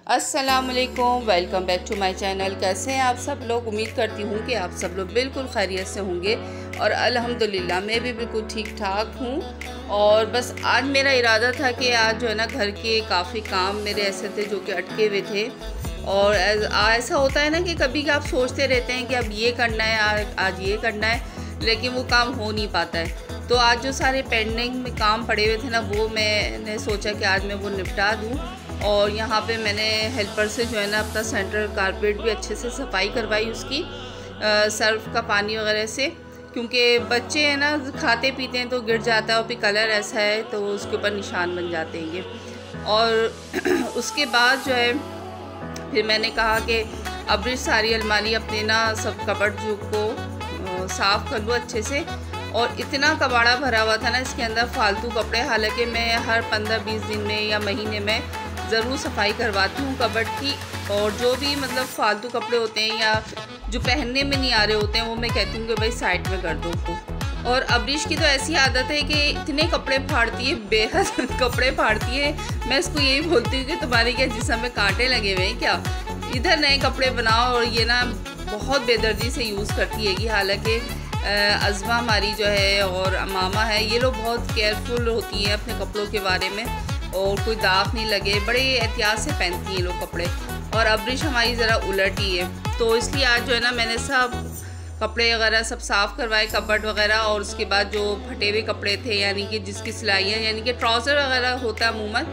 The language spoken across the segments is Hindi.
अस्सलामुअलैकुम, welcome back to my channel. कैसे हैं आप सब लोग? उम्मीद करती हूँ कि आप सब लोग बिल्कुल खैरियत से होंगे और अल्हम्दुलिल्लाह मैं भी बिल्कुल ठीक ठाक हूँ। और बस आज मेरा इरादा था कि आज जो है ना घर के काफ़ी काम मेरे ऐसे थे जो कि अटके हुए थे। और ऐसा होता है ना कि कभी आप सोचते रहते हैं कि अब ये करना है, आज ये करना है, लेकिन वो काम हो नहीं पाता है। तो आज जो सारे पेंडिंग में काम पड़े हुए थे ना, वो मैंने सोचा कि आज मैं वो निपटा दूँ। और यहाँ पे मैंने हेल्पर से जो है ना अपना सेंट्रल कारपेट भी अच्छे से सफाई करवाई उसकी, सर्फ का पानी वगैरह से, क्योंकि बच्चे हैं ना खाते पीते हैं तो गिर जाता है और फिर कलर ऐसा है तो उसके ऊपर निशान बन जाते हैं ये। और उसके बाद जो है फिर मैंने कहा कि अब सारी अलमारी अपने ना सब कबर्ड जो को साफ़ कर लूँ अच्छे से। और इतना कबाड़ा भरा हुआ था ना इसके अंदर फालतू कपड़े, हालांकि मैं हर 15-20 दिन में या महीने में ज़रूर सफाई करवाती हूँ कबर्ड की। और जो भी मतलब फालतू कपड़े होते हैं या जो पहनने में नहीं आ रहे होते हैं वो मैं कहती हूँ कि भाई साइड में कर दो उसको। और अब्रिश की तो ऐसी आदत है कि इतने कपड़े फाड़ती है, बेहद कपड़े फाड़ती है। मैं इसको यही बोलती हूँ कि तुम्हारे क्या जिस्म में कांटे लगे हुए हैं क्या, इधर नए कपड़े बनाओ। और ये ना बहुत बेदर्दी से यूज़ करती है कि हालाँकि अज़मा हमारी जो है और मामा है, ये लोग बहुत केयरफुल होती हैं अपने कपड़ों के बारे में और कोई दाग नहीं लगे, बड़े एहतियात से पहनती हैं लोग कपड़े। और अब्रिश हमारी ज़रा उलट ही है, तो इसलिए आज जो है ना मैंने सब कपड़े वगैरह सब साफ़ करवाए, कपड़ वगैरह। और उसके बाद जो फटे हुए कपड़े थे यानी कि जिसकी सिलाइयाँ यानी कि ट्राउज़र वगैरह होता है अमूमन,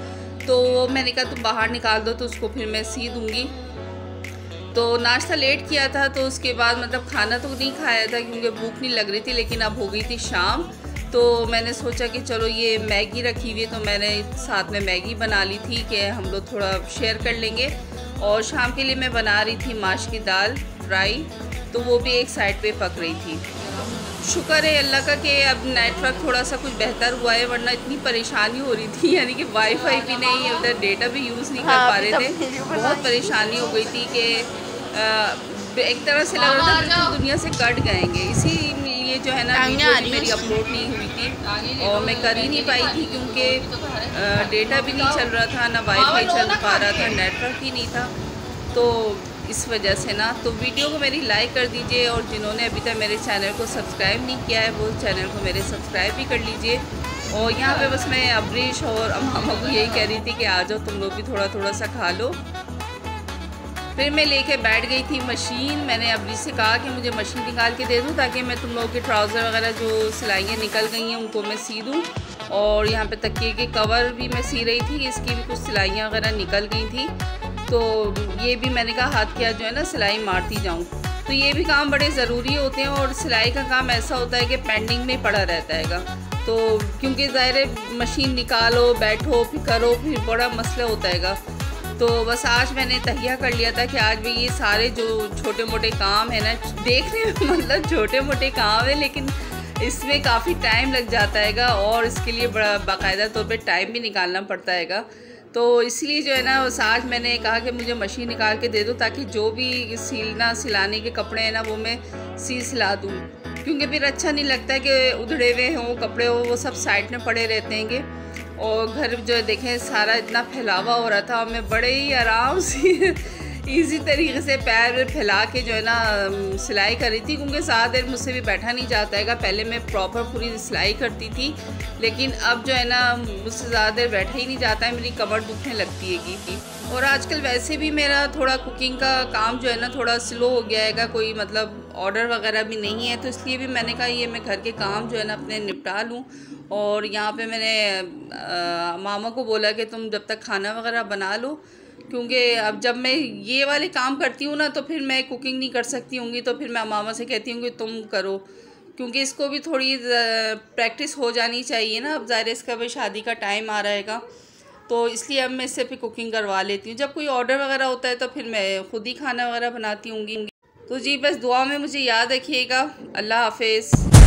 तो मैंने कहा तुम बाहर निकाल दो तो उसको फिर मैं सी दूँगी। तो नाश्ता लेट किया था तो उसके बाद मतलब खाना तो नहीं खाया था क्योंकि भूख नहीं लग रही थी, लेकिन अब हो गई थी शाम। तो मैंने सोचा कि चलो ये मैगी रखी हुई है तो मैंने साथ में मैगी बना ली थी कि हम लोग थोड़ा शेयर कर लेंगे। और शाम के लिए मैं बना रही थी माश की दाल फ्राई, तो वो भी एक साइड पे पक रही थी। शुक्र है अल्लाह का कि अब नेटवर्क थोड़ा सा कुछ बेहतर हुआ है, वरना इतनी परेशानी हो रही थी यानी कि वाईफाई भी नहीं, उधर डेटा भी यूज़ नहीं कर पा रहे थे। बहुत परेशानी हो गई थी कि एक तरह से लग रहा था बिल्कुल दुनिया से कट जाएंगे। इसीलिए जो है ना वीडियो भी मेरी अपलोड नहीं हुई थी और मैं कर ही नहीं पाई थी क्योंकि डेटा भी नहीं चल रहा था, ना वाईफाई चल पा रहा था, नेटवर्क ही नहीं था। तो इस वजह से ना तो वीडियो को मेरी लाइक कर दीजिए और जिन्होंने अभी तक मेरे चैनल को सब्सक्राइब नहीं किया है वो चैनल को मेरे सब्सक्राइब भी कर लीजिए। और यहाँ पे बस मैं अब्रिश और मामा को यही कह रही थी कि आ जाओ तुम लोग भी थोड़ा थोड़ा सा खा लो। फिर मैं लेके बैठ गई थी मशीन। मैंने अब्रिश से कहा कि मुझे मशीन निकाल के दे दूँ ताकि मैं तुम लोगों के ट्राउज़र वगैरह जो सिलाइयाँ निकल गई हैं उनको मैं सी दूँ। और यहाँ पे तकिए के कवर भी मैं सी रही थी, इसकी भी कुछ सिलाइयाँ वगैरह निकल गई थी, तो ये भी मैंने कहा हाथ क्या जो है ना सिलाई मारती जाऊँ। तो ये भी काम बड़े ज़रूरी होते हैं और सिलाई का काम ऐसा होता है कि पेंडिंग में पड़ा रहता है। तो क्योंकि ज़ाहिर मशीन निकालो बैठो फिर करो फिर बड़ा मसला होता है। तो बस आज मैंने तहिया कर लिया था कि आज भी ये सारे जो छोटे मोटे काम है ना, देखने में मतलब छोटे मोटे काम है लेकिन इसमें काफ़ी टाइम लग जाता है और इसके लिए बड़ा बाकायदा तौर पे टाइम भी निकालना पड़ता है। तो इसलिए जो है ना बस आज मैंने कहा कि मुझे मशीन निकाल के दे दो ताकि जो भी सिलाने के कपड़े हैं ना वो मैं सिला दूँ, क्योंकि फिर अच्छा नहीं लगता है कि उधड़े हुए हों कपड़े हो वो सब साइड में पड़े रहते हैं। और घर जो है देखें सारा इतना फैलावा हो रहा था और मैं बड़े ही आराम से इजी तरीके से पैर फैला के जो है ना सिलाई कर रही थी, क्योंकि ज़्यादा देर मुझसे भी बैठा नहीं जाता है। पहले मैं प्रॉपर पूरी सिलाई करती थी लेकिन अब जो है ना मुझसे ज़्यादा देर बैठा ही नहीं जाता है, मेरी कमर दुखने लगती है कि। और आजकल वैसे भी मेरा थोड़ा कुकिंग का काम जो है ना थोड़ा स्लो हो गया है, कोई मतलब ऑर्डर वगैरह भी नहीं है, तो इसलिए भी मैंने कहा ये मैं घर के काम जो है ना अपने निपटा लूँ। और यहाँ पे मैंने मामा को बोला कि तुम जब तक खाना वगैरह बना लो, क्योंकि अब जब मैं ये वाले काम करती हूँ ना तो फिर मैं कुकिंग नहीं कर सकती होंगी, तो फिर मैं मामा से कहती हूँ कि तुम करो, क्योंकि इसको भी थोड़ी प्रैक्टिस हो जानी चाहिए ना। अब ज़ाहिर इसका भी शादी का टाइम आ रहेगा, तो इसलिए अब मैं इससे फिर कुकिंग करवा लेती हूँ। जब कोई ऑर्डर वगैरह होता है तो फिर मैं खुद ही खाना वगैरह बनाती हूँगी। तो जी बस दुआ में मुझे याद रखिएगा। अल्लाह हाफिज़।